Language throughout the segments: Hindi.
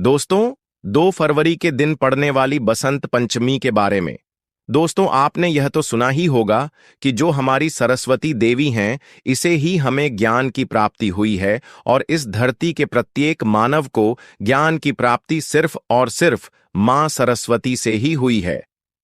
दोस्तों, 2 फरवरी के दिन पड़ने वाली बसंत पंचमी के बारे में। दोस्तों, आपने यह तो सुना ही होगा कि जो हमारी सरस्वती देवी हैं, इसे ही हमें ज्ञान की प्राप्ति हुई है और इस धरती के प्रत्येक मानव को ज्ञान की प्राप्ति सिर्फ और सिर्फ मां सरस्वती से ही हुई है।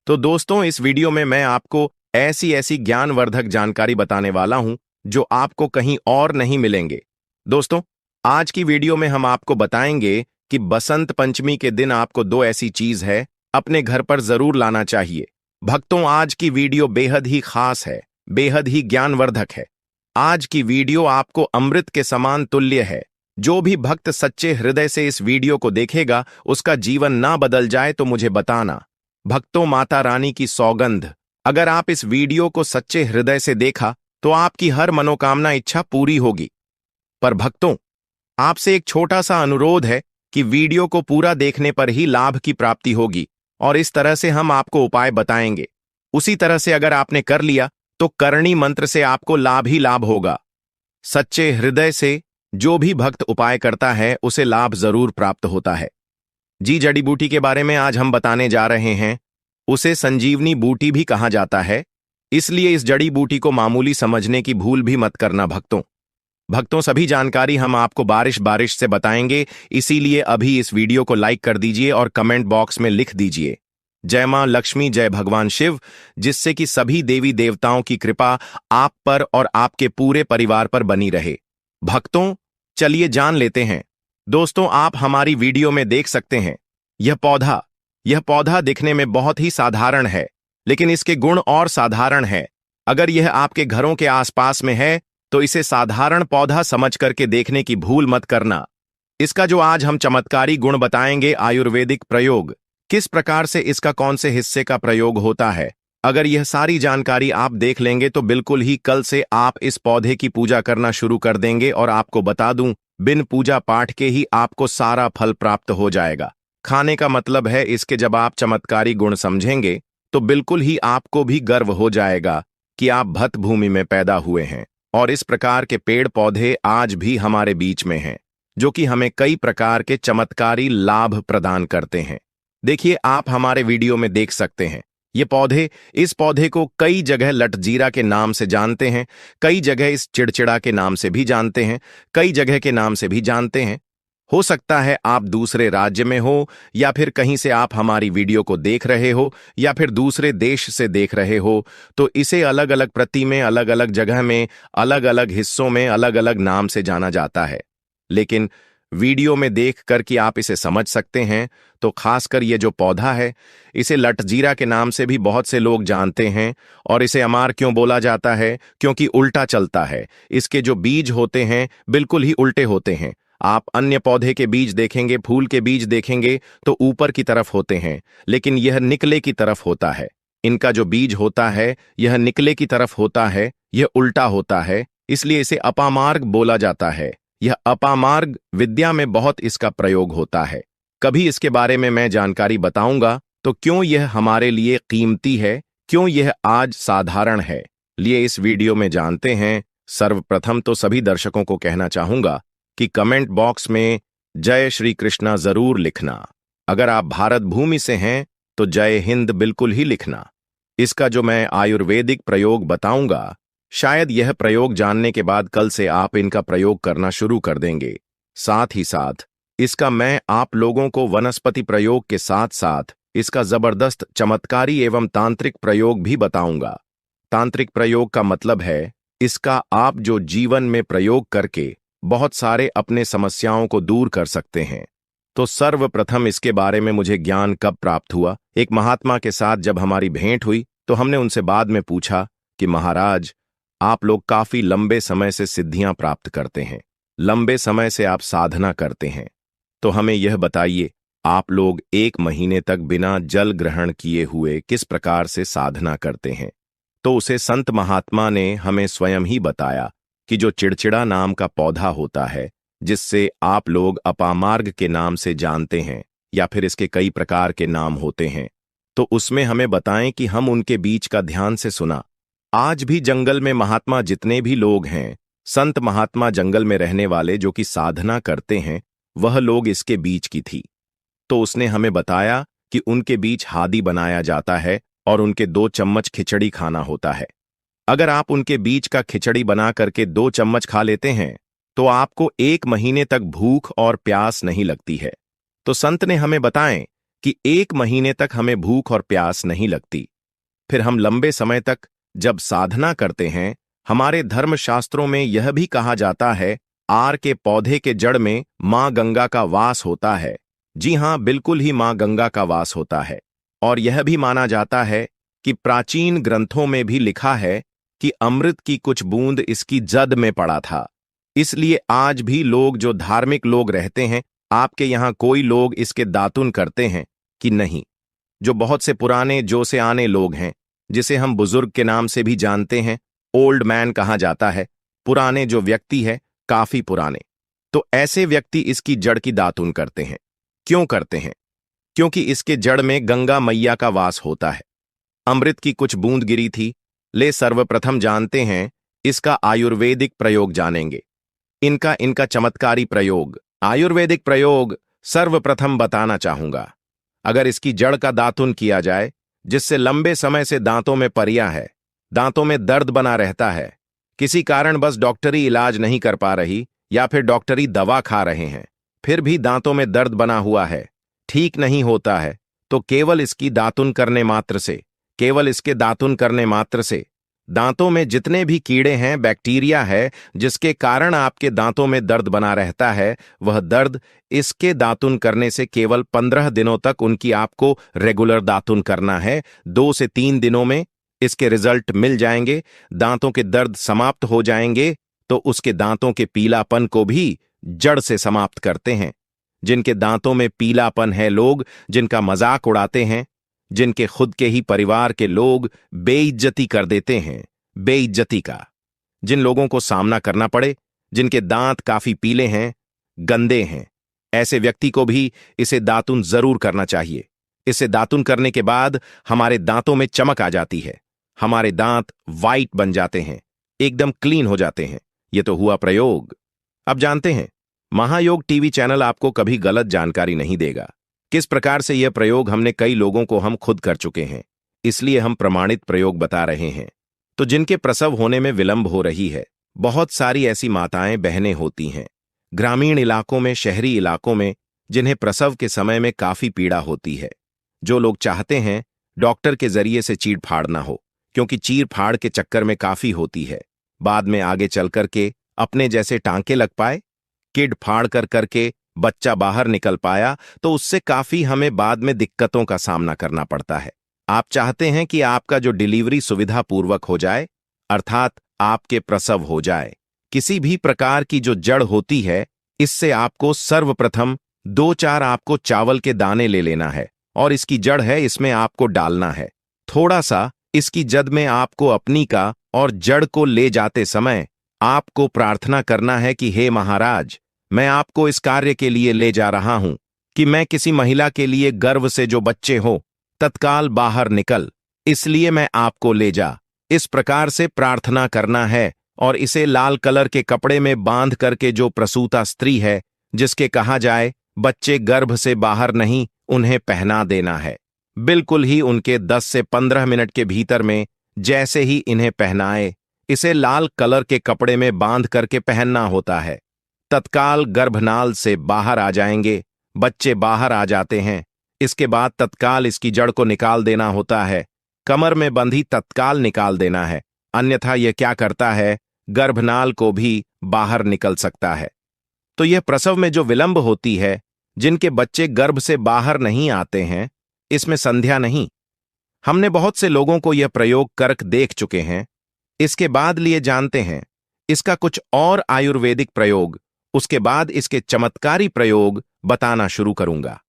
तो दोस्तों, इस वीडियो में मैं आपको ऐसी ऐसी ज्ञानवर्धक जानकारी बताने वाला हूं जो आपको कहीं और नहीं मिलेंगे। दोस्तों, आज की वीडियो में हम आपको बताएंगे कि बसंत पंचमी के दिन आपको 2 ऐसी चीज है अपने घर पर जरूर लाना चाहिए। भक्तों, आज की वीडियो बेहद ही खास है, बेहद ही ज्ञानवर्धक है। आज की वीडियो आपको अमृत के समान तुल्य है। जो भी भक्त सच्चे हृदय से इस वीडियो को देखेगा, उसका जीवन ना बदल जाए तो मुझे बताना। भक्तों, माता रानी की सौगंध, अगर आप इस वीडियो को सच्चे हृदय से देखा तो आपकी हर मनोकामना इच्छा पूरी होगी। पर भक्तों, आपसे एक छोटा सा अनुरोध है कि वीडियो को पूरा देखने पर ही लाभ की प्राप्ति होगी और इस तरह से हम आपको उपाय बताएंगे। उसी तरह से अगर आपने कर लिया तो करणी मंत्र से आपको लाभ ही लाभ होगा। सच्चे हृदय से जो भी भक्त उपाय करता है उसे लाभ जरूर प्राप्त होता है। जी, जड़ी बूटी के बारे में आज हम बताने जा रहे हैं। उसे संजीवनी बूटी भी कहा जाता है, इसलिए इस जड़ी बूटी को मामूली समझने की भूल भी मत करना भक्तों, सभी जानकारी हम आपको बारिश बारिश से बताएंगे, इसीलिए अभी इस वीडियो को लाइक कर दीजिए और कमेंट बॉक्स में लिख दीजिए जय मां लक्ष्मी, जय भगवान शिव, जिससे कि सभी देवी देवताओं की कृपा आप पर और आपके पूरे परिवार पर बनी रहे। भक्तों, चलिए जान लेते हैं। दोस्तों, आप हमारी वीडियो में देख सकते हैं यह पौधा दिखने में बहुत ही साधारण है, लेकिन इसके गुण और साधारण है। अगर यह आपके घरों के आसपास में है तो इसे साधारण पौधा समझ करके देखने की भूल मत करना। इसका जो आज हम चमत्कारी गुण बताएंगे, आयुर्वेदिक प्रयोग, किस प्रकार से इसका कौन से हिस्से का प्रयोग होता है, अगर यह सारी जानकारी आप देख लेंगे तो बिल्कुल ही कल से आप इस पौधे की पूजा करना शुरू कर देंगे। और आपको बता दूं, बिन पूजा पाठ के ही आपको सारा फल प्राप्त हो जाएगा। खाने का मतलब है इसके जब आप चमत्कारी गुण समझेंगे तो बिल्कुल ही आपको भी गर्व हो जाएगा कि आप भक्त भूमि में पैदा हुए हैं और इस प्रकार के पेड़ पौधे आज भी हमारे बीच में हैं, जो कि हमें कई प्रकार के चमत्कारी लाभ प्रदान करते हैं। देखिए, आप हमारे वीडियो में देख सकते हैं इस पौधे को कई जगह लटजीरा के नाम से जानते हैं, कई जगह इस चिड़चिड़ा के नाम से भी जानते हैं, कई जगह के नाम से भी जानते हैं। हो सकता है आप दूसरे राज्य में हो या फिर कहीं से आप हमारी वीडियो को देख रहे हो या फिर दूसरे देश से देख रहे हो, तो इसे अलग अलग प्रति में, अलग अलग जगह में, अलग अलग हिस्सों में अलग अलग नाम से जाना जाता है। लेकिन वीडियो में देख कर कि आप इसे समझ सकते हैं, तो खासकर ये जो पौधा है, इसे लटजीरा के नाम से भी बहुत से लोग जानते हैं। और इसे अमार क्यों बोला जाता है? क्योंकि उल्टा चलता है। इसके जो बीज होते हैं बिल्कुल ही उल्टे होते हैं। आप अन्य पौधे के बीज देखेंगे, फूल के बीज देखेंगे तो ऊपर की तरफ होते हैं, लेकिन यह निकले की तरफ होता है। इनका जो बीज होता है यह निकले की तरफ होता है, यह उल्टा होता है, इसलिए इसे अपामार्ग बोला जाता है। यह अपामार्ग विद्या में बहुत इसका प्रयोग होता है। कभी इसके बारे में मैं जानकारी बताऊंगा। तो क्यों यह हमारे लिए कीमती है, क्यों यह आज साधारण है, लिए इस वीडियो में जानते हैं। सर्वप्रथम तो सभी दर्शकों को कहना चाहूंगा कि कमेंट बॉक्स में जय श्री कृष्णा जरूर लिखना। अगर आप भारत भूमि से हैं तो जय हिंद बिल्कुल ही लिखना। इसका जो मैं आयुर्वेदिक प्रयोग बताऊंगा, शायद यह प्रयोग जानने के बाद कल से आप इनका प्रयोग करना शुरू कर देंगे। साथ ही साथ इसका मैं आप लोगों को वनस्पति प्रयोग के साथ साथ इसका जबरदस्त चमत्कारी एवं तांत्रिक प्रयोग भी बताऊंगा। तांत्रिक प्रयोग का मतलब है इसका आप जो जीवन में प्रयोग करके बहुत सारे अपने समस्याओं को दूर कर सकते हैं। तो सर्वप्रथम इसके बारे में मुझे ज्ञान कब प्राप्त हुआ? एक महात्मा के साथ जब हमारी भेंट हुई तो हमने उनसे बाद में पूछा कि महाराज, आप लोग काफी लंबे समय से सिद्धियां प्राप्त करते हैं, लंबे समय से आप साधना करते हैं, तो हमें यह बताइए, आप लोग 1 महीने तक बिना जल ग्रहण किए हुए किस प्रकार से साधना करते हैं? तो उसे संत महात्मा ने हमें स्वयं ही बताया कि जो चिड़चिड़ा नाम का पौधा होता है, जिससे आप लोग अपामार्ग के नाम से जानते हैं या फिर इसके कई प्रकार के नाम होते हैं, तो उसमें हमें बताएं कि हम उनके बीच का ध्यान से सुना। आज भी जंगल में महात्मा जितने भी लोग हैं, संत महात्मा जंगल में रहने वाले जो कि साधना करते हैं, वह लोग इसके बीच की थी। तो उसने हमें बताया कि उनके बीच हादी बनाया जाता है और उनके 2 चम्मच खिचड़ी खाना होता है। अगर आप उनके बीच का खिचड़ी बना करके 2 चम्मच खा लेते हैं तो आपको 1 महीने तक भूख और प्यास नहीं लगती है। तो संत ने हमें बताएं कि 1 महीने तक हमें भूख और प्यास नहीं लगती। फिर हम लंबे समय तक जब साधना करते हैं, हमारे धर्मशास्त्रों में यह भी कहा जाता है, आर के पौधे के जड़ में मां गंगा का वास होता है। जी हां, बिल्कुल ही मां गंगा का वास होता है। और यह भी माना जाता है कि प्राचीन ग्रंथों में भी लिखा है कि अमृत की कुछ बूंद इसकी जद में पड़ा था। इसलिए आज भी लोग जो धार्मिक लोग रहते हैं, आपके यहां कोई लोग इसके दातुन करते हैं कि नहीं? जो बहुत से पुराने जो से आने लोग हैं, जिसे हम बुजुर्ग के नाम से भी जानते हैं, ओल्ड मैन कहा जाता है, पुराने जो व्यक्ति है, काफी पुराने, तो ऐसे व्यक्ति इसकी जड़ की दातुन करते हैं। क्यों करते हैं? क्योंकि इसके जड़ में गंगा मैया का वास होता है। अमृत की कुछ बूंद गिरी थी। ले सर्वप्रथम जानते हैं इसका आयुर्वेदिक प्रयोग जानेंगे। इनका चमत्कारी प्रयोग, आयुर्वेदिक प्रयोग सर्वप्रथम बताना चाहूंगा। अगर इसकी जड़ का दातुन किया जाए, जिससे लंबे समय से दांतों में परियां है, दांतों में दर्द बना रहता है, किसी कारण बस डॉक्टरी इलाज नहीं कर पा रही या फिर डॉक्टरी दवा खा रहे हैं, फिर भी दांतों में दर्द बना हुआ है, ठीक नहीं होता है, तो केवल इसकी दातुन करने मात्र से, केवल इसके दातुन करने मात्र से दांतों में जितने भी कीड़े हैं, बैक्टीरिया है, जिसके कारण आपके दांतों में दर्द बना रहता है, वह दर्द इसके दातुन करने से केवल 15 दिनों तक उनकी आपको रेगुलर दातुन करना है। 2 से 3 दिनों में इसके रिजल्ट मिल जाएंगे, दांतों के दर्द समाप्त हो जाएंगे, तो उसके दांतों के पीलापन को भी जड़ से समाप्त करते हैं। जिनके दांतों में पीलापन है, लोग जिनका मजाक उड़ाते हैं, जिनके खुद के ही परिवार के लोग बेइज्जती कर देते हैं, बेइज्जती का जिन लोगों को सामना करना पड़े, जिनके दांत काफी पीले हैं, गंदे हैं, ऐसे व्यक्ति को भी इसे दातुन जरूर करना चाहिए। इसे दातुन करने के बाद हमारे दांतों में चमक आ जाती है, हमारे दांत वाइट बन जाते हैं, एकदम क्लीन हो जाते हैं। यह तो हुआ प्रयोग। अब जानते हैं, महायोग टीवी चैनल आपको कभी गलत जानकारी नहीं देगा। किस प्रकार से यह प्रयोग हमने कई लोगों को हम खुद कर चुके हैं, इसलिए हम प्रमाणित प्रयोग बता रहे हैं। तो जिनके प्रसव होने में विलंब हो रही है, बहुत सारी ऐसी माताएं बहनें होती हैं, ग्रामीण इलाकों में, शहरी इलाकों में, जिन्हें प्रसव के समय में काफी पीड़ा होती है। जो लोग चाहते हैं डॉक्टर के जरिए से चीर फाड़ ना हो, क्योंकि चीर फाड़ के चक्कर में काफी होती है, बाद में आगे चल करके अपने जैसे टांके लग पाए, किड फाड़ कर करके बच्चा बाहर निकल पाया, तो उससे काफी हमें बाद में दिक्कतों का सामना करना पड़ता है। आप चाहते हैं कि आपका जो डिलीवरी सुविधा पूर्वक हो जाए, अर्थात आपके प्रसव हो जाए। किसी भी प्रकार की जो जड़ होती है, इससे आपको सर्वप्रथम 2-4 आपको चावल के दाने ले लेना है, और इसकी जड़ है, इसमें आपको डालना है। थोड़ा सा इसकी जद में आपको अपनी का और जड़ को ले जाते समय आपको प्रार्थना करना है कि हे महाराज, मैं आपको इस कार्य के लिए ले जा रहा हूं कि मैं किसी महिला के लिए गर्भ से जो बच्चे हो तत्काल बाहर निकल, इसलिए मैं आपको ले जा। इस प्रकार से प्रार्थना करना है, और इसे लाल कलर के कपड़े में बांध करके जो प्रसूता स्त्री है, जिसके कहा जाए बच्चे गर्भ से बाहर नहीं, उन्हें पहना देना है। बिल्कुल ही उनके 10 से 15 मिनट के भीतर में जैसे ही इन्हें पहनाए, इसे लाल कलर के कपड़े में बांध करके पहनना होता है, तत्काल गर्भनाल से बाहर आ जाएंगे, बच्चे बाहर आ जाते हैं। इसके बाद तत्काल इसकी जड़ को निकाल देना होता है, कमर में बंधी तत्काल निकाल देना है, अन्यथा यह क्या करता है, गर्भनाल को भी बाहर निकल सकता है। तो यह प्रसव में जो विलंब होती है, जिनके बच्चे गर्भ से बाहर नहीं आते हैं, इसमें संध्या नहीं। हमने बहुत से लोगों को यह प्रयोग करके देख चुके हैं। इसके बाद लिए जानते हैं इसका कुछ और आयुर्वेदिक प्रयोग, उसके बाद इसके चमत्कारी प्रयोग बताना शुरू करूंगा।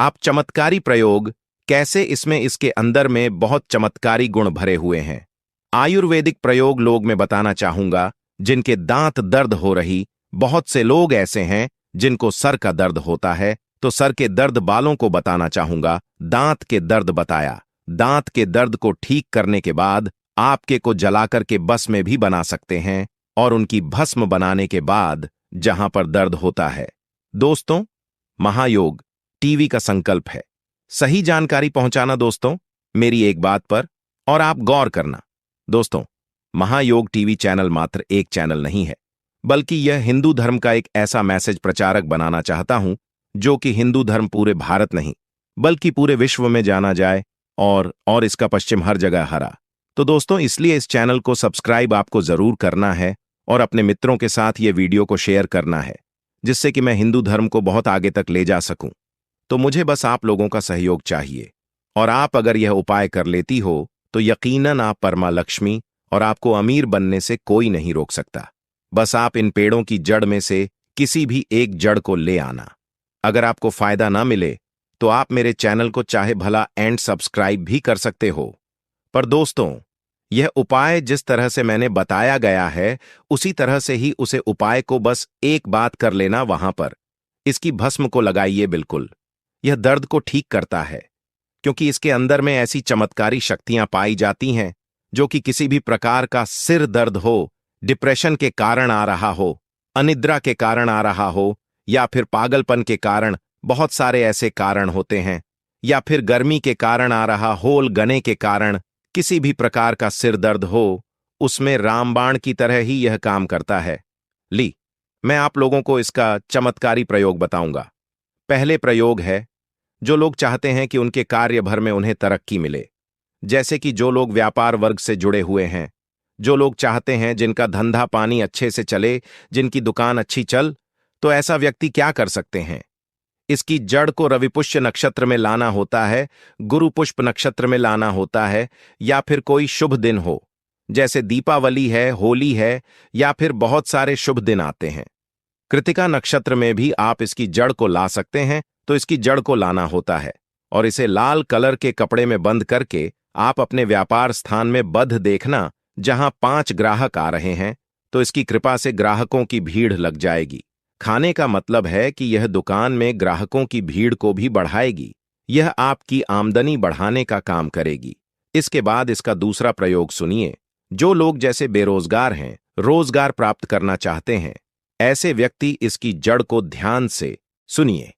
आप चमत्कारी प्रयोग कैसे, इसमें इसके अंदर में बहुत चमत्कारी गुण भरे हुए हैं। आयुर्वेदिक प्रयोग लोग मैं बताना चाहूंगा, जिनके दांत दर्द हो रही। बहुत से लोग ऐसे हैं जिनको सर का दर्द होता है, तो सर के दर्द बालों को बताना चाहूंगा। दांत के दर्द बताया, दांत के दर्द को ठीक करने के बाद आपके को जलाकर के बस में भी बना सकते हैं, और उनकी भस्म बनाने के बाद जहां पर दर्द होता है। दोस्तों, महायोग टीवी का संकल्प है। सही जानकारी पहुंचाना दोस्तों, मेरी एक बात पर और आप गौर करना। दोस्तों, महायोग टीवी चैनल मात्र एक चैनल नहीं है, बल्कि यह हिंदू धर्म का एक ऐसा मैसेज प्रचारक बनाना चाहता हूं जो कि हिंदू धर्म पूरे भारत नहीं बल्कि पूरे विश्व में जाना जाए और इसका पश्चिम हर जगह हरा। तो दोस्तों, इसलिए इस चैनल को सब्सक्राइब आपको जरूर करना है और अपने मित्रों के साथ ये वीडियो को शेयर करना है, जिससे कि मैं हिंदू धर्म को बहुत आगे तक ले जा सकूं। तो मुझे बस आप लोगों का सहयोग चाहिए, और आप अगर यह उपाय कर लेती हो तो यकीनन आप परमा लक्ष्मी और आपको अमीर बनने से कोई नहीं रोक सकता। बस आप इन पेड़ों की जड़ में से किसी भी एक जड़ को ले आना। अगर आपको फायदा ना मिले तो आप मेरे चैनल को चाहे भला एंड सब्सक्राइब भी कर सकते हो, पर दोस्तों, यह उपाय जिस तरह से मैंने बताया गया है उसी तरह से ही उसे उपाय को बस एक बात कर लेना। वहां पर इसकी भस्म को लगाइए। बिल्कुल यह दर्द को ठीक करता है, क्योंकि इसके अंदर में ऐसी चमत्कारी शक्तियां पाई जाती हैं जो कि किसी भी प्रकार का सिर दर्द हो, डिप्रेशन के कारण आ रहा हो, अनिद्रा के कारण आ रहा हो, या फिर पागलपन के कारण, बहुत सारे ऐसे कारण होते हैं, या फिर गर्मी के कारण आ रहा होल गने के कारण किसी भी प्रकार का सिर दर्द हो, उसमें रामबाण की तरह ही यह काम करता है। मैं आप लोगों को इसका चमत्कारी प्रयोग बताऊंगा। पहले प्रयोग है, जो लोग चाहते हैं कि उनके कार्य भर में उन्हें तरक्की मिले, जैसे कि जो लोग व्यापार वर्ग से जुड़े हुए हैं, जो लोग चाहते हैं जिनका धंधा पानी अच्छे से चले, जिनकी दुकान अच्छी चल, तो ऐसा व्यक्ति क्या कर सकते हैं? इसकी जड़ को रविपुष्य नक्षत्र में लाना होता है, गुरु पुष्प नक्षत्र में लाना होता है, या फिर कोई शुभ दिन हो, जैसे दीपावली है, होली है, या फिर बहुत सारे शुभ दिन आते हैं। कृतिका नक्षत्र में भी आप इसकी जड़ को ला सकते हैं। तो इसकी जड़ को लाना होता है और इसे लाल कलर के कपड़े में बंद करके आप अपने व्यापार स्थान में बंध देखना, जहां 5 ग्राहक आ रहे हैं तो इसकी कृपा से ग्राहकों की भीड़ लग जाएगी। खाने का मतलब है कि यह दुकान में ग्राहकों की भीड़ को भी बढ़ाएगी। यह आपकी आमदनी बढ़ाने का काम करेगी। इसके बाद इसका दूसरा प्रयोग सुनिए। जो लोग जैसे बेरोजगार हैं, रोजगार प्राप्त करना चाहते हैं, ऐसे व्यक्ति इसकी जड़ को ध्यान से सुनिए।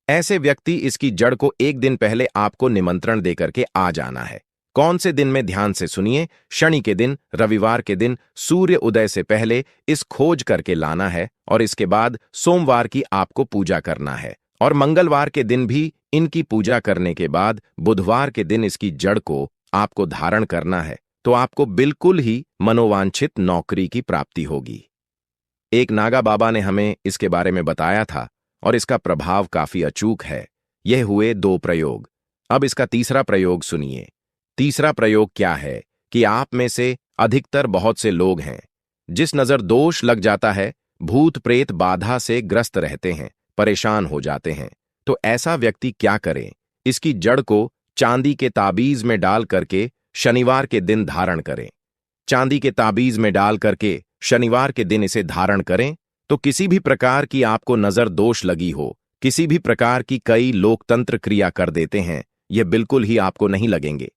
ऐसे व्यक्ति इसकी जड़ को एक दिन पहले आपको निमंत्रण देकर के आ जाना है। कौन से दिन में? ध्यान से सुनिए। शनि के दिन, रविवार के दिन, सूर्य उदय से पहले इस खोज करके लाना है, और इसके बाद सोमवार की आपको पूजा करना है, और मंगलवार के दिन भी इनकी पूजा करने के बाद बुधवार के दिन इसकी जड़ को आपको धारण करना है। तो आपको बिल्कुल ही मनोवांछित नौकरी की प्राप्ति होगी। एक नागा बाबा ने हमें इसके बारे में बताया था और इसका प्रभाव काफी अचूक है। यह हुए 2 प्रयोग। अब इसका तीसरा प्रयोग सुनिए। तीसरा प्रयोग क्या है कि आप में से अधिकतर बहुत से लोग हैं जिस नजर दोष लग जाता है, भूत प्रेत बाधा से ग्रस्त रहते हैं, परेशान हो जाते हैं। तो ऐसा व्यक्ति क्या करे? इसकी जड़ को चांदी के ताबीज में डाल करके शनिवार के दिन धारण करें। चांदी के ताबीज में डाल करके शनिवार के दिन इसे धारण करें तो किसी भी प्रकार की आपको नजर दोष लगी हो, किसी भी प्रकार की कई लोकतंत्र क्रिया कर देते हैं, यह बिल्कुल ही आपको नहीं लगेंगे।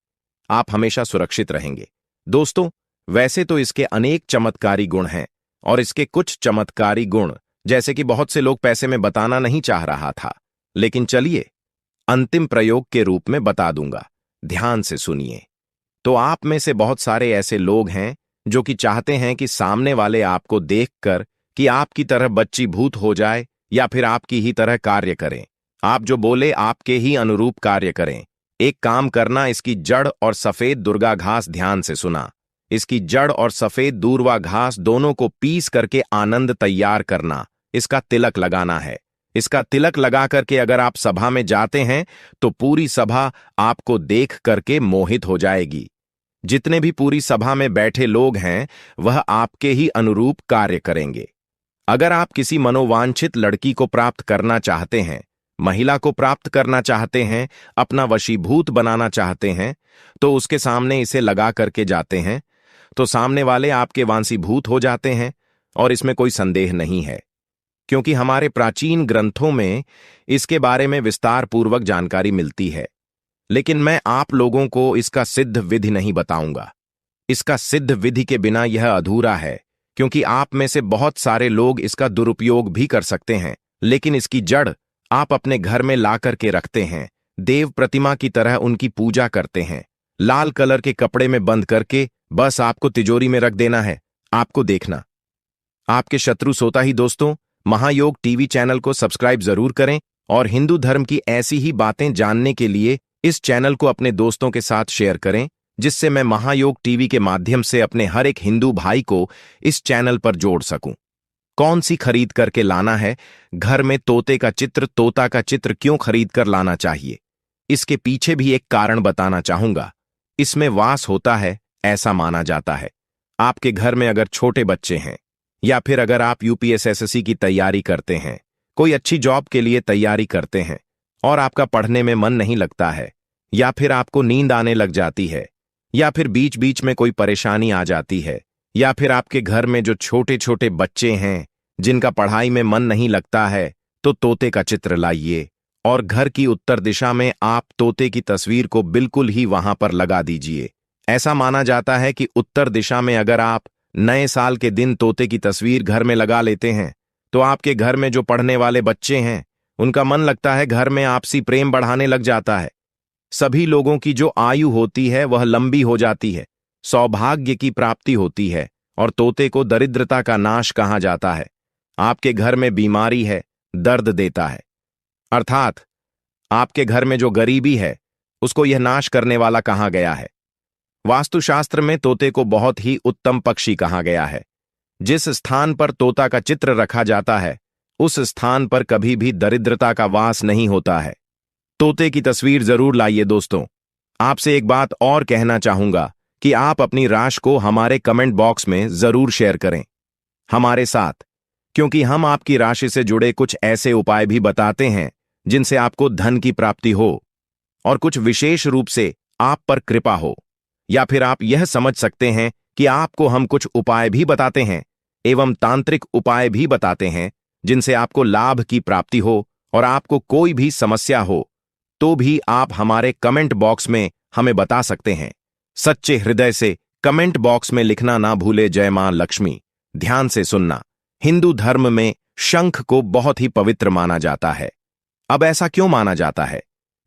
आप हमेशा सुरक्षित रहेंगे। दोस्तों, वैसे तो इसके अनेक चमत्कारी गुण हैं, और इसके कुछ चमत्कारी गुण जैसे कि बहुत से लोग पैसे में बताना नहीं चाह रहा था, लेकिन चलिए अंतिम प्रयोग के रूप में बता दूंगा। ध्यान से सुनिए। तो आप में से बहुत सारे ऐसे लोग हैं जो कि चाहते हैं कि सामने वाले आपको देखकर कि आपकी तरह बच्ची भूत हो जाए, या फिर आपकी ही तरह कार्य करें। आप जो बोले आपके ही अनुरूप कार्य करें। एक काम करना, इसकी जड़ और सफेद दुर्गा घास, ध्यान से सुना, इसकी जड़ और सफेद दूर्वा घास दोनों को पीस करके आनंद तैयार करना, इसका तिलक लगाना है। इसका तिलक लगा करके अगर आप सभा में जाते हैं तो पूरी सभा आपको देख करके मोहित हो जाएगी। जितने भी पूरी सभा में बैठे लोग हैं वह आपके ही अनुरूप कार्य करेंगे। अगर आप किसी मनोवांछित लड़की को प्राप्त करना चाहते हैं, महिला को प्राप्त करना चाहते हैं, अपना वशीभूत बनाना चाहते हैं, तो उसके सामने इसे लगा करके जाते हैं तो सामने वाले आपके वांसीभूत हो जाते हैं, और इसमें कोई संदेह नहीं है, क्योंकि हमारे प्राचीन ग्रंथों में इसके बारे में विस्तार पूर्वक जानकारी मिलती है। लेकिन मैं आप लोगों को इसका सिद्ध विधि नहीं बताऊंगा। इसका सिद्ध विधि के बिना यह अधूरा है, क्योंकि आप में से बहुत सारे लोग इसका दुरुपयोग भी कर सकते हैं, लेकिन इसकी जड़ आप अपने घर में ला करके रखते हैं, देव प्रतिमा की तरह उनकी पूजा करते हैं, लाल कलर के कपड़े में बंद करके बस आपको तिजोरी में रख देना है। आपको देखना आपके शत्रु सोता ही। दोस्तों, महायोग टीवी चैनल को सब्सक्राइब जरूर करें और हिंदू धर्म की ऐसी ही बातें जानने के लिए इस चैनल को अपने दोस्तों के साथ शेयर करें, जिससे मैं महायोग टीवी के माध्यम से अपने हर एक हिंदू भाई को इस चैनल पर जोड़ सकूं। कौन सी खरीद करके लाना है? घर में तोते का चित्र, तोता का चित्र क्यों खरीद कर लाना चाहिए? इसके पीछे भी एक कारण बताना चाहूंगा। इसमें वास होता है, ऐसा माना जाता है। आपके घर में अगर छोटे बच्चे हैं, या फिर अगर आप यूपीएससी की तैयारी करते हैं, कोई अच्छी जॉब के लिए तैयारी करते हैं और आपका पढ़ने में मन नहीं लगता है, या फिर आपको नींद आने लग जाती है, या फिर बीच बीच में कोई परेशानी आ जाती है, या फिर आपके घर में जो छोटे छोटे बच्चे हैं जिनका पढ़ाई में मन नहीं लगता है, तो तोते का चित्र लाइए और घर की उत्तर दिशा में आप तोते की तस्वीर को बिल्कुल ही वहां पर लगा दीजिए। ऐसा माना जाता है कि उत्तर दिशा में अगर आप नए साल के दिन तोते की तस्वीर घर में लगा लेते हैं, तो आपके घर में जो पढ़ने वाले बच्चे हैं उनका मन लगता है, घर में आपसी प्रेम बढ़ाने लग जाता है। सभी लोगों की जो आयु होती है वह लंबी हो जाती है, सौभाग्य की प्राप्ति होती है, और तोते को दरिद्रता का नाश कहा जाता है। आपके घर में बीमारी है, दर्द देता है, अर्थात आपके घर में जो गरीबी है उसको यह नाश करने वाला कहा गया है। वास्तुशास्त्र में तोते को बहुत ही उत्तम पक्षी कहा गया है। जिस स्थान पर तोता का चित्र रखा जाता है उस स्थान पर कभी भी दरिद्रता का वास नहीं होता है। तोते की तस्वीर जरूर लाइए। दोस्तों, आपसे एक बात और कहना चाहूंगा कि आप अपनी राशि को हमारे कमेंट बॉक्स में जरूर शेयर करें हमारे साथ, क्योंकि हम आपकी राशि से जुड़े कुछ ऐसे उपाय भी बताते हैं जिनसे आपको धन की प्राप्ति हो और कुछ विशेष रूप से आप पर कृपा हो, या फिर आप यह समझ सकते हैं कि आपको हम कुछ उपाय भी बताते हैं एवं तांत्रिक उपाय भी बताते हैं जिनसे आपको लाभ की प्राप्ति हो और आपको कोई भी समस्या हो, तो भी आप हमारे कमेंट बॉक्स में हमें बता सकते हैं। सच्चे हृदय से कमेंट बॉक्स में लिखना ना भूले, जय मां लक्ष्मी। ध्यान से सुनना, हिंदू धर्म में शंख को बहुत ही पवित्र माना जाता है। अब ऐसा क्यों माना जाता है?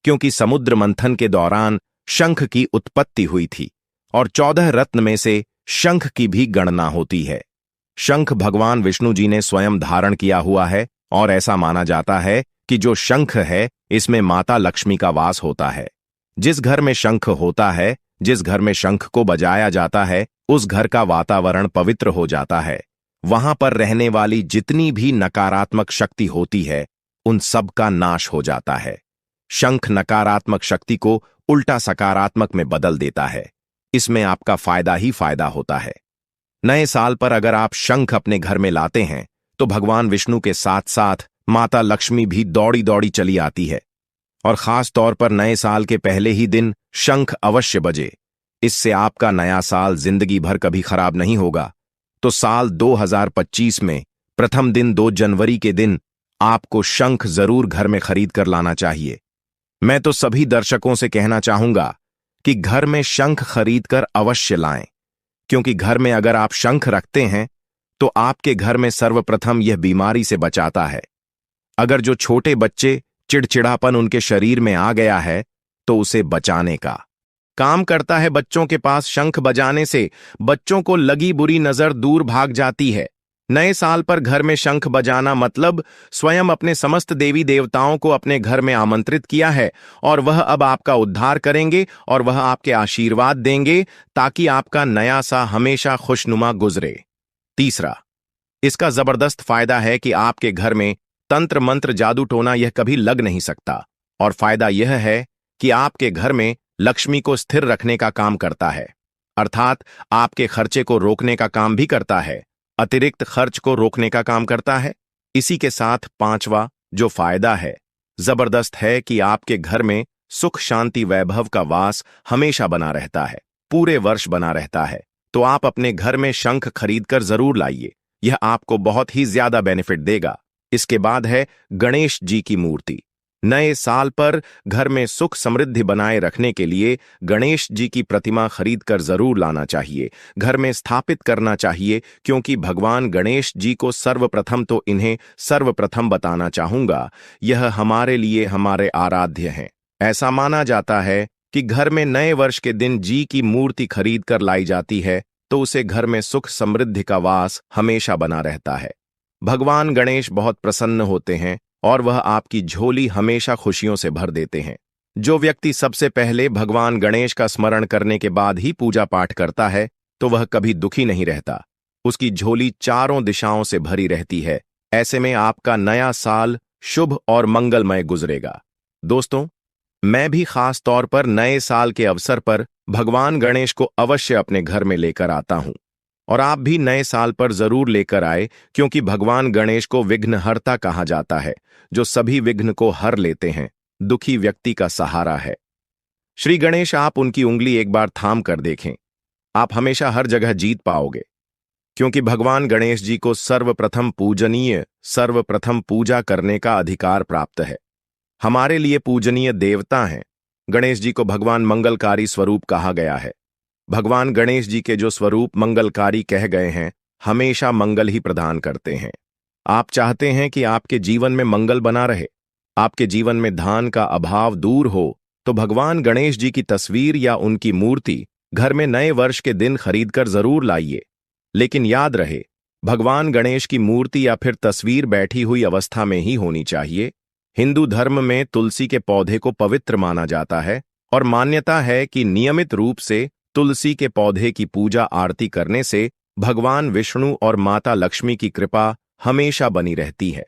क्योंकि समुद्र मंथन के दौरान शंख की उत्पत्ति हुई थी और 14 रत्न में से शंख की भी गणना होती है। शंख भगवान विष्णु जी ने स्वयं धारण किया हुआ है और ऐसा माना जाता है कि जो शंख है इसमें माता लक्ष्मी का वास होता है। जिस घर में शंख होता है, जिस घर में शंख को बजाया जाता है, उस घर का वातावरण पवित्र हो जाता है। वहां पर रहने वाली जितनी भी नकारात्मक शक्ति होती है उन सब का नाश हो जाता है। शंख नकारात्मक शक्ति को उल्टा सकारात्मक में बदल देता है। इसमें आपका फायदा ही फायदा होता है। नए साल पर अगर आप शंख अपने घर में लाते हैं तो भगवान विष्णु के साथ साथ माता लक्ष्मी भी दौड़ी दौड़ी चली आती है, और खास तौर पर नए साल के पहले ही दिन शंख अवश्य बजे। इससे आपका नया साल जिंदगी भर कभी खराब नहीं होगा। तो साल 2025 में प्रथम दिन 2 जनवरी के दिन आपको शंख जरूर घर में खरीद कर लाना चाहिए। मैं तो सभी दर्शकों से कहना चाहूंगा कि घर में शंख खरीद कर अवश्य लाएं, क्योंकि घर में अगर आप शंख रखते हैं तो आपके घर में सर्वप्रथम यह बीमारी से बचाता है। अगर जो छोटे बच्चे चिड़चिड़ापन उनके शरीर में आ गया है तो उसे बचाने का काम करता है। बच्चों के पास शंख बजाने से बच्चों को लगी बुरी नजर दूर भाग जाती है। नए साल पर घर में शंख बजाना मतलब स्वयं अपने समस्त देवी देवताओं को अपने घर में आमंत्रित किया है, और वह अब आपका उद्धार करेंगे और वह आपके आशीर्वाद देंगे ताकि आपका नया सा हमेशा खुशनुमा गुजरे। तीसरा, इसका जबरदस्त फायदा है कि आपके घर में तंत्र मंत्र जादू टोना यह कभी लग नहीं सकता, और फायदा यह है कि आपके घर में लक्ष्मी को स्थिर रखने का काम करता है, अर्थात आपके खर्चे को रोकने का काम भी करता है, अतिरिक्त खर्च को रोकने का काम करता है। इसी के साथ पांचवा जो फायदा है जबरदस्त है कि आपके घर में सुख शांति वैभव का वास हमेशा बना रहता है, पूरे वर्ष बना रहता है। तो आप अपने घर में शंख खरीदकर जरूर लाइए, यह आपको बहुत ही ज्यादा बेनिफिट देगा। इसके बाद है गणेश जी की मूर्ति। नए साल पर घर में सुख समृद्धि बनाए रखने के लिए गणेश जी की प्रतिमा खरीद कर जरूर लाना चाहिए, घर में स्थापित करना चाहिए, क्योंकि भगवान गणेश जी को सर्वप्रथम तो इन्हें सर्वप्रथम बताना चाहूंगा, यह हमारे लिए हमारे आराध्य हैं। ऐसा माना जाता है कि घर में नए वर्ष के दिन जी की मूर्ति खरीद कर लाई जाती है तो उसे घर में सुख समृद्धि का वास हमेशा बना रहता है। भगवान गणेश बहुत प्रसन्न होते हैं और वह आपकी झोली हमेशा खुशियों से भर देते हैं। जो व्यक्ति सबसे पहले भगवान गणेश का स्मरण करने के बाद ही पूजा पाठ करता है तो वह कभी दुखी नहीं रहता, उसकी झोली चारों दिशाओं से भरी रहती है। ऐसे में आपका नया साल शुभ और मंगलमय गुजरेगा। दोस्तों, मैं भी खास तौर पर नए साल के अवसर पर भगवान गणेश को अवश्य अपने घर में लेकर आता हूं, और आप भी नए साल पर जरूर लेकर आए, क्योंकि भगवान गणेश को विघ्नहर्ता कहा जाता है, जो सभी विघ्न को हर लेते हैं, दुखी व्यक्ति का सहारा है। श्री गणेश, आप उनकी उंगली एक बार थाम कर देखें, आप हमेशा हर जगह जीत पाओगे, क्योंकि भगवान गणेश जी को सर्वप्रथम पूजनीय, सर्वप्रथम पूजा करने का अधिकार प्राप्त है। हमारे लिए पूजनीय देवता हैं। गणेश जी को भगवान मंगलकारी स्वरूप कहा गया है। भगवान गणेश जी के जो स्वरूप मंगलकारी कह गए हैं, हमेशा मंगल ही प्रदान करते हैं। आप चाहते हैं कि आपके जीवन में मंगल बना रहे, आपके जीवन में धन का अभाव दूर हो, तो भगवान गणेश जी की तस्वीर या उनकी मूर्ति घर में नए वर्ष के दिन खरीदकर जरूर लाइए। लेकिन याद रहे, भगवान गणेश की मूर्ति या फिर तस्वीर बैठी हुई अवस्था में ही होनी चाहिए। हिंदू धर्म में तुलसी के पौधे को पवित्र माना जाता है और मान्यता है कि नियमित रूप से तुलसी के पौधे की पूजा आरती करने से भगवान विष्णु और माता लक्ष्मी की कृपा हमेशा बनी रहती है।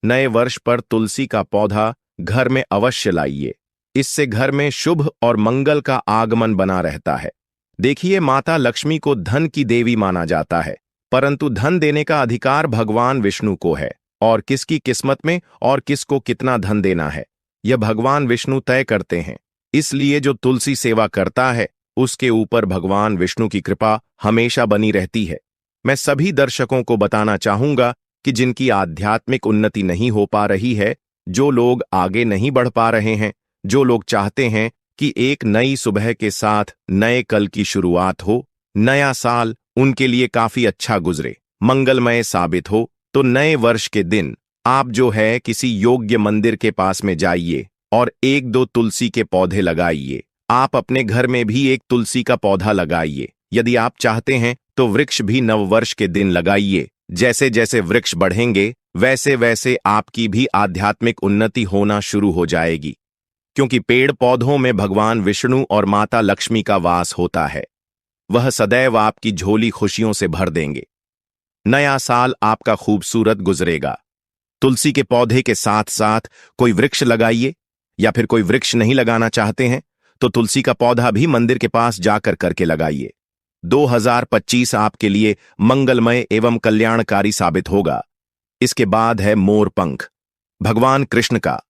नए वर्ष पर तुलसी का पौधा घर में अवश्य लाइए, इससे घर में शुभ और मंगल का आगमन बना रहता है। देखिए, माता लक्ष्मी को धन की देवी माना जाता है, परंतु धन देने का अधिकार भगवान विष्णु को है, और किसकी किस्मत में और किसको कितना धन देना है, यह भगवान विष्णु तय करते हैं। इसलिए जो तुलसी सेवा करता है, उसके ऊपर भगवान विष्णु की कृपा हमेशा बनी रहती है। मैं सभी दर्शकों को बताना चाहूंगा कि जिनकी आध्यात्मिक उन्नति नहीं हो पा रही है, जो लोग आगे नहीं बढ़ पा रहे हैं, जो लोग चाहते हैं कि एक नई सुबह के साथ नए कल की शुरुआत हो, नया साल उनके लिए काफी अच्छा गुजरे, मंगलमय साबित हो, तो नए वर्ष के दिन आप जो है किसी योग्य मंदिर के पास में जाइए और एक दो तुलसी के पौधे लगाइए। आप अपने घर में भी एक तुलसी का पौधा लगाइए। यदि आप चाहते हैं तो वृक्ष भी नववर्ष के दिन लगाइए। जैसे जैसे वृक्ष बढ़ेंगे, वैसे वैसे आपकी भी आध्यात्मिक उन्नति होना शुरू हो जाएगी, क्योंकि पेड़ पौधों में भगवान विष्णु और माता लक्ष्मी का वास होता है। वह सदैव आपकी झोली खुशियों से भर देंगे। नया साल आपका खूबसूरत गुजरेगा। तुलसी के पौधे के साथ साथ कोई वृक्ष लगाइए, या फिर कोई वृक्ष नहीं लगाना चाहते हैं तो तुलसी का पौधा भी मंदिर के पास जाकर करके लगाइए। 2025 आपके लिए मंगलमय एवं कल्याणकारी साबित होगा। इसके बाद है मोर पंख। भगवान कृष्ण का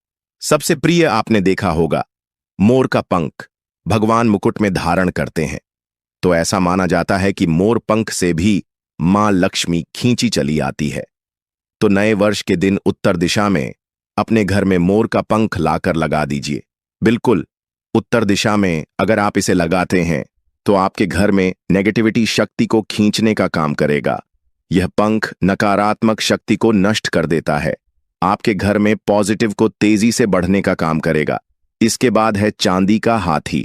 सबसे प्रिय आपने देखा होगा, मोर का पंख भगवान मुकुट में धारण करते हैं। तो ऐसा माना जाता है कि मोर पंख से भी मां लक्ष्मी खींची चली आती है। तो नए वर्ष के दिन उत्तर दिशा में अपने घर में मोर का पंख लाकर लगा दीजिए। बिल्कुल उत्तर दिशा में अगर आप इसे लगाते हैं तो आपके घर में नेगेटिविटी शक्ति को खींचने का काम करेगा। यह पंख नकारात्मक शक्ति को नष्ट कर देता है, आपके घर में पॉजिटिव को तेजी से बढ़ने का काम करेगा। इसके बाद है चांदी का हाथी।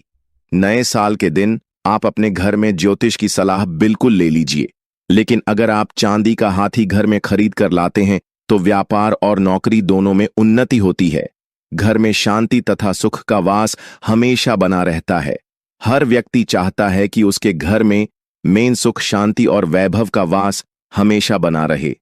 नए साल के दिन आप अपने घर में ज्योतिष की सलाह बिल्कुल ले लीजिए, लेकिन अगर आप चांदी का हाथी घर में खरीद कर लाते हैं तो व्यापार और नौकरी दोनों में उन्नति होती है। घर में शांति तथा सुख का वास हमेशा बना रहता है। हर व्यक्ति चाहता है कि उसके घर में मेन सुख, शांति और वैभव का वास हमेशा बना रहे।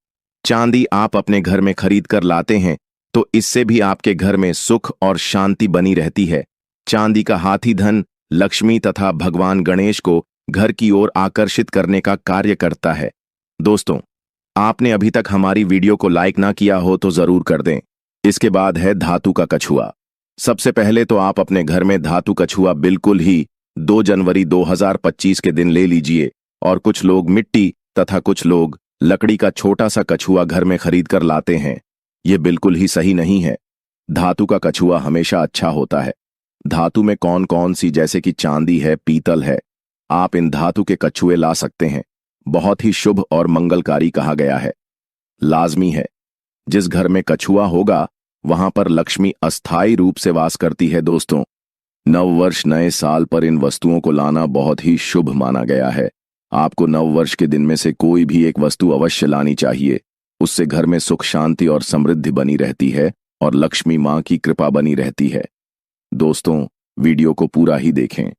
चांदी आप अपने घर में खरीद कर लाते हैं तो इससे भी आपके घर में सुख और शांति बनी रहती है। चांदी का हाथी धन, लक्ष्मी तथा भगवान गणेश को घर की ओर आकर्षित करने का कार्य करता है। दोस्तों, आपने अभी तक हमारी वीडियो को लाइक ना किया हो तो जरूर कर दें। इसके बाद है धातु का कछुआ। सबसे पहले तो आप अपने घर में धातु कछुआ बिल्कुल ही 2 जनवरी 2025 के दिन ले लीजिए, और कुछ लोग मिट्टी तथा कुछ लोग लकड़ी का छोटा सा कछुआ घर में खरीद कर लाते हैं। ये बिल्कुल ही सही नहीं है। धातु का कछुआ हमेशा अच्छा होता है। धातु में कौन कौन सी, जैसे कि चांदी है, पीतल है, आप इन धातु के कछुए ला सकते हैं। बहुत ही शुभ और मंगलकारी कहा गया है। लाजमी है, जिस घर में कछुआ होगा वहां पर लक्ष्मी अस्थायी रूप से वास करती है। दोस्तों, नववर्ष नए साल पर इन वस्तुओं को लाना बहुत ही शुभ माना गया है। आपको नववर्ष के दिन में से कोई भी एक वस्तु अवश्य लानी चाहिए। उससे घर में सुख शांति और समृद्धि बनी रहती है और लक्ष्मी मां की कृपा बनी रहती है। दोस्तों, वीडियो को पूरा ही देखें।